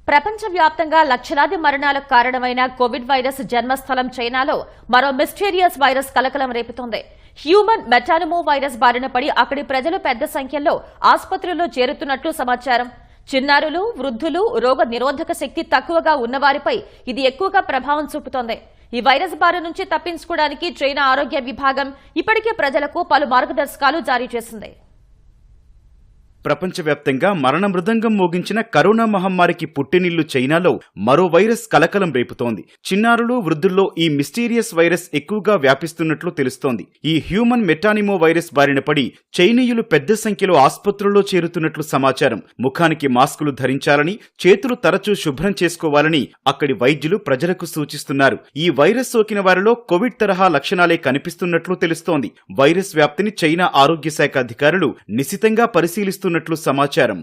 ప్రపంచవ్యాప్తంగా లక్షలాది మరణాలకు కారణమైన కోవిడ్ వైరస్ జన్మస్థలం చైనాలో మరో మిస్టీరియస్ వైరస్ కలకలం రేపుతోంది. హ్యూమన్ మెటానిమో వైరస్ బారిన పడి అక్కడి ప్రజలు పెద్ద సంఖ్యలో ఆసుపత్రుల్లో చేరుతున్నట్లు సమాచారం. చిన్నారులు, వృద్ధులు, రోగ నిరోధక శక్తి తక్కువగా ఉన్నవారిపై ఇది ఎక్కువగా ప్రభావం చూపుతోంది. ఈ వైరస్ బారి నుంచి తప్పించుకోవడానికి చైనా ఆరోగ్య విభాగం ఇప్పటికే ప్రజలకు పలు మార్గదర్శకాలు జారీ చేసింది. ప్రపంచవ్యాప్తంగా మరణ మృదంగం మోగించిన కరోనా మహమ్మారికి పుట్టినిల్లు చైనాలో మరో వైరస్ కలకలం రేపుతోంది. చిన్నారులు, వృద్ధుల్లో ఈ మిస్టీరియస్ వైరస్ ఎక్కువగా వ్యాపిస్తున్నట్లు తెలుస్తోంది. ఈ హ్యూమన్ మెటానిమో వైరస్ బారిన పడి చైనీయులు పెద్ద సంఖ్యలో ఆసుపత్రుల్లో చేరుతున్నట్లు సమాచారం. ముఖానికి మాస్కులు ధరించాలని, చేతులు తరచూ శుభ్రం చేసుకోవాలని అక్కడి వైద్యులు ప్రజలకు సూచిస్తున్నారు. ఈ వైరస్ సోకిన వారిలో కోవిడ్ తరహా లక్షణాలే కనిపిస్తున్నట్లు తెలుస్తోంది. వైరస్ వ్యాప్తిని చైనా ఆరోగ్య శాఖ అధికారులు నిశితంగా పరిశీలిస్తున్నట్లు సమాచారం.